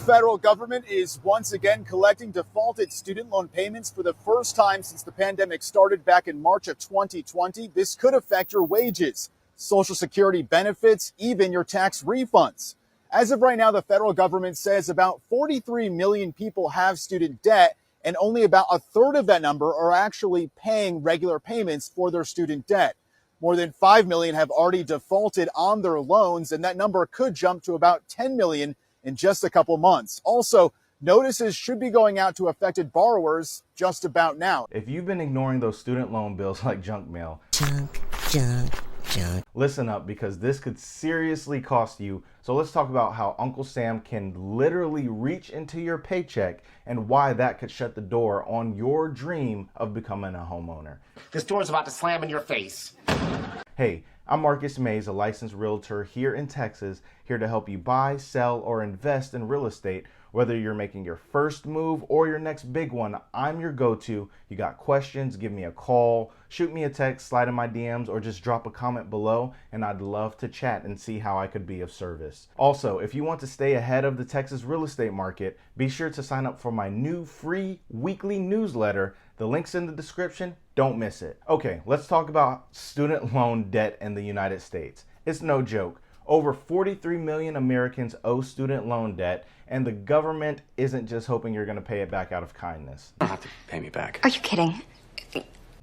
The federal government is once again collecting defaulted student loan payments for the first time since the pandemic started back in March of 2020. This could affect your wages, Social Security benefits, even your tax refunds. As of right now, the federal government says about 43 million people have student debt, and only about a third of that number are actually paying regular payments for their student debt. More than 5 million have already defaulted on their loans, and that number could jump to about 10 million in just a couple months. Also, notices should be going out to affected borrowers just about now. If you've been ignoring those student loan bills like junk mail, listen up, because this could seriously cost you. So let's talk about how Uncle Sam can literally reach into your paycheck and why that could shut the door on your dream of becoming a homeowner. This door's about to slam in your face. Hey, I'm Marcus Mays, a licensed realtor here in Texas, here to help you buy, sell, or invest in real estate. Whether you're making your first move or your next big one, I'm your go-to. You got questions, give me a call, shoot me a text, slide in my DMs, or just drop a comment below, and I'd love to chat and see how I could be of service. Also, if you want to stay ahead of the Texas real estate market, be sure to sign up for my new free weekly newsletter. The link's in the description. Don't miss it. Okay, let's talk about student loan debt in the United States. It's no joke. Over 43 million Americans owe student loan debt, and the government isn't just hoping you're going to pay it back out of kindness. You don't have to pay me back. Are you kidding?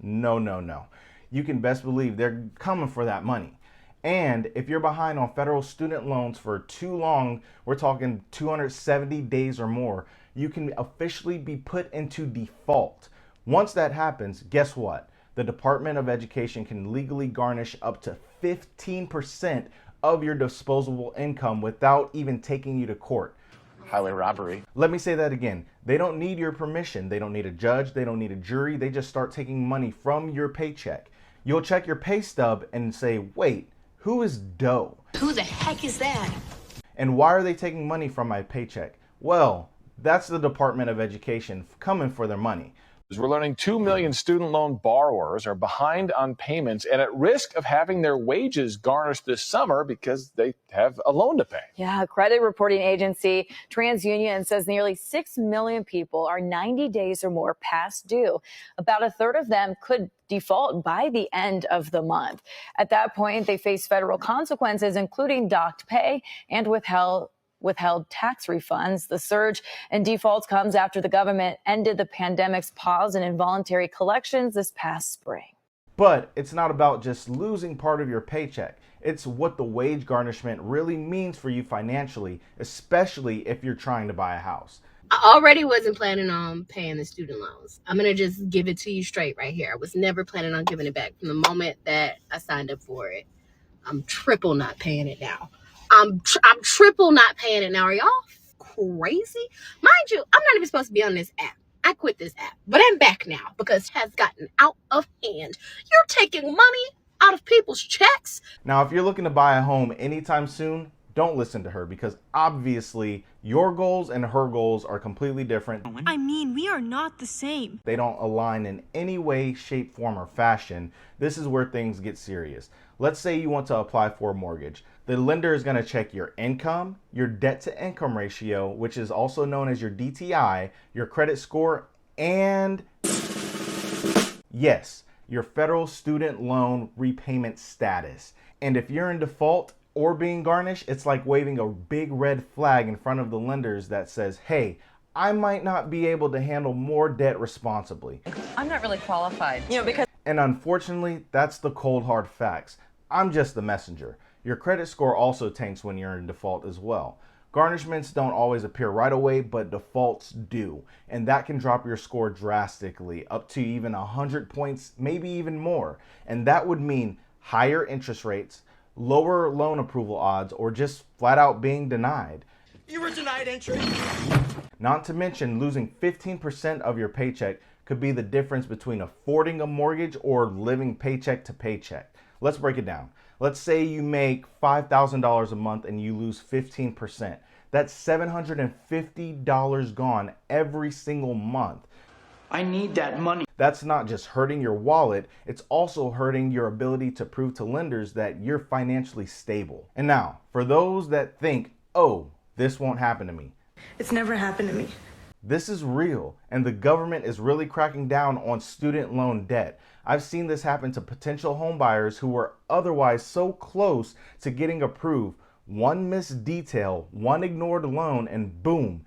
No. You can best believe they're coming for that money. And if you're behind on federal student loans for too long, we're talking 270 days or more, you can officially be put into default. Once that happens, guess what? The Department of Education can legally garnish up to 15% of your disposable income without even taking you to court. Highway robbery. Let me say that again. They don't need your permission. They don't need a judge. They don't need a jury. They just start taking money from your paycheck. You'll check your pay stub and say, wait, who is Doe? Who the heck is that? And why are they taking money from my paycheck? Well, that's the Department of Education coming for their money. We're learning 2 million student loan borrowers are behind on payments and at risk of having their wages garnished this summer because they have a loan to pay. Yeah, credit reporting agency TransUnion says nearly 6 million people are 90 days or more past due. About a third of them could default by the end of the month. At that point, they face federal consequences, including docked pay and withheld tax refunds. The surge in defaults comes after the government ended the pandemic's pause in involuntary collections this past spring. But it's not about just losing part of your paycheck. It's what the wage garnishment really means for you financially, especially if you're trying to buy a house. I already wasn't planning on paying the student loans. I'm going to just give it to you straight right here. I was never planning on giving it back from the moment that I signed up for it. I'm triple not paying it now. I'm triple not paying it now. Are y'all crazy? Mind you, I'm not even supposed to be on this app. I quit this app, but I'm back now because it has gotten out of hand. You're taking money out of people's checks. Now, if you're looking to buy a home anytime soon, don't listen to her, because obviously your goals and her goals are completely different. I mean, we are not the same. They don't align in any way, shape, form, or fashion. This is where things get serious. Let's say you want to apply for a mortgage. The lender is going to check your income, your debt to income ratio, which is also known as your DTI, your credit score, and yes, your federal student loan repayment status. And if you're in default or being garnished, it's like waving a big red flag in front of the lenders that says, hey, I might not be able to handle more debt responsibly. I'm not really qualified, because... And unfortunately, that's the cold hard facts. I'm just the messenger. Your credit score also tanks when you're in default as well. Garnishments don't always appear right away, but defaults do. And that can drop your score drastically, up to even 100 points, maybe even more. And that would mean higher interest rates, lower loan approval odds, or just flat out being denied. You were denied entry. Not to mention losing 15% of your paycheck could be the difference between affording a mortgage or living paycheck to paycheck. Let's break it down. Let's say you make $5,000 a month and you lose 15%. That's $750 gone every single month. I need that money. That's not just hurting your wallet, it's also hurting your ability to prove to lenders that you're financially stable. And now, for those that think, oh, this won't happen to me, It's never happened to me. This is real, and the government is really cracking down on student loan debt. I've seen this happen to potential homebuyers who were otherwise so close to getting approved. One missed detail, one ignored loan, and boom,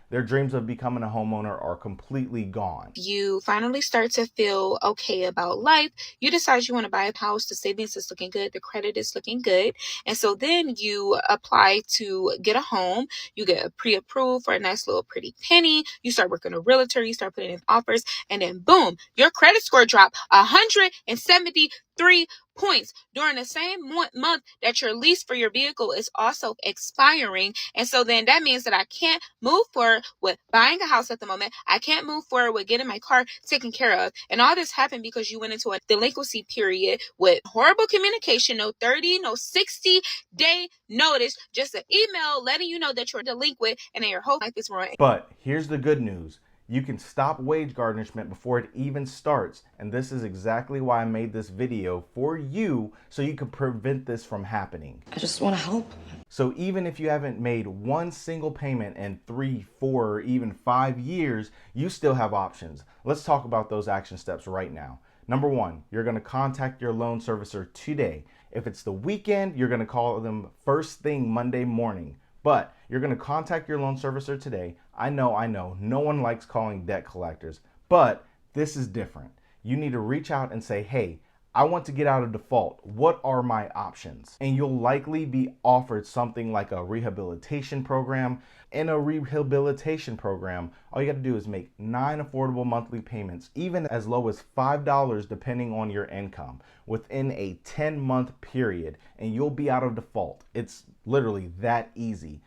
their dreams of becoming a homeowner are completely gone. You finally start to feel okay about life. You decide you want to buy a house. The savings is looking good. The credit is looking good. And so then you apply to get a home. You get pre-approved for a nice little pretty penny. You start working a realtor. You start putting in offers. And then boom, your credit score dropped 173 points during the same month that your lease for your vehicle is also expiring. And so then that means that I can't move forward with buying a house at the moment. I can't move forward with getting my car taken care of. And all this happened because you went into a delinquency period with horrible communication, no 30, no 60-day notice, just an email letting you know that you're delinquent and then your whole life is ruined. But here's the good news. You can stop wage garnishment before it even starts, and this is exactly why I made this video for you, so you can prevent this from happening. I just want to help. So even if you haven't made one single payment in 3, 4, or even 5 years, you still have options. Let's talk about those action steps right now. Number 1, you're going to contact your loan servicer today. If it's the weekend, you're going to call them first thing Monday morning. But you're going to contact your loan servicer today. I know, no one likes calling debt collectors, but this is different. You need to reach out and say, hey, I want to get out of default. What are my options? And you'll likely be offered something like a rehabilitation program. In a rehabilitation program, all you got to do is make 9 affordable monthly payments, even as low as $5 depending on your income, within a 10-month period, and you'll be out of default. It's literally that easy.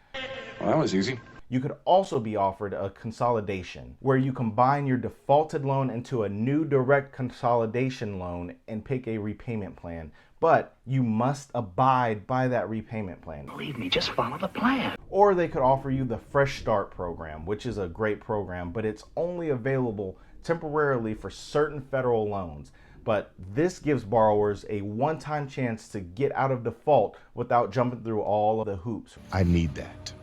Well, that was easy. You could also be offered a consolidation, where you combine your defaulted loan into a new direct consolidation loan and pick a repayment plan. But you must abide by that repayment plan. Believe me, just follow the plan. Or they could offer you the Fresh Start program, which is a great program, but it's only available temporarily for certain federal loans. But this gives borrowers a one-time chance to get out of default without jumping through all of the hoops. I need that.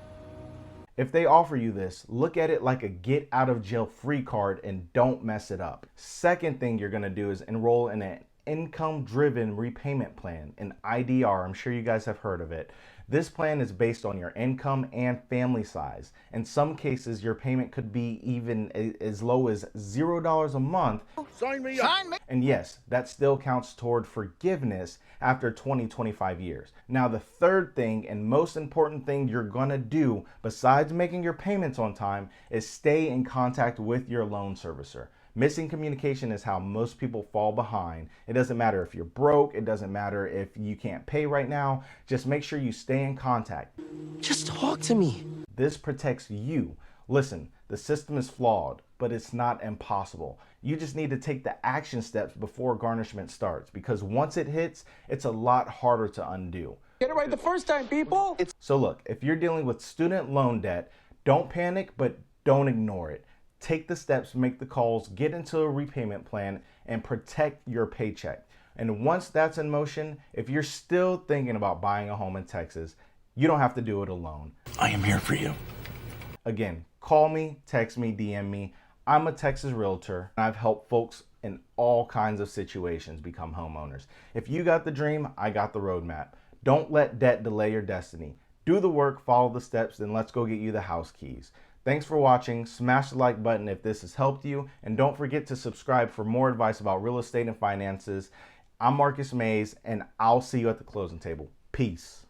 If they offer you this, look at it like a get out of jail free card and don't mess it up. Second thing you're gonna do is enroll in an income-driven repayment plan, an IDR. I'm sure you guys have heard of it. This plan is based on your income and family size. In some cases, your payment could be even as low as $0 a month. Sign me up. And yes, that still counts toward forgiveness after 20-25 years. Now, the third thing and most important thing you're gonna do, besides making your payments on time, is stay in contact with your loan servicer. Missing communication is how most people fall behind. It doesn't matter if you're broke. It doesn't matter if you can't pay right now. Just make sure you stay in contact. Just talk to me. This protects you. Listen, the system is flawed, but it's not impossible. You just need to take the action steps before garnishment starts, because once it hits, it's a lot harder to undo. Get it right the first time, people. So look, if you're dealing with student loan debt, don't panic, but don't ignore it. Take the steps, make the calls, get into a repayment plan, and protect your paycheck. And once that's in motion, if you're still thinking about buying a home in Texas, you don't have to do it alone. I am here for you. Again, call me, text me, DM me. I'm a Texas Realtor, and I've helped folks in all kinds of situations become homeowners. If you got the dream, I got the roadmap. Don't let debt delay your destiny. Do the work, follow the steps, then let's go get you the house keys. Thanks for watching. Smash the like button if this has helped you, and don't forget to subscribe for more advice about real estate and finances. I'm Marcus Mays, and I'll see you at the closing table. Peace.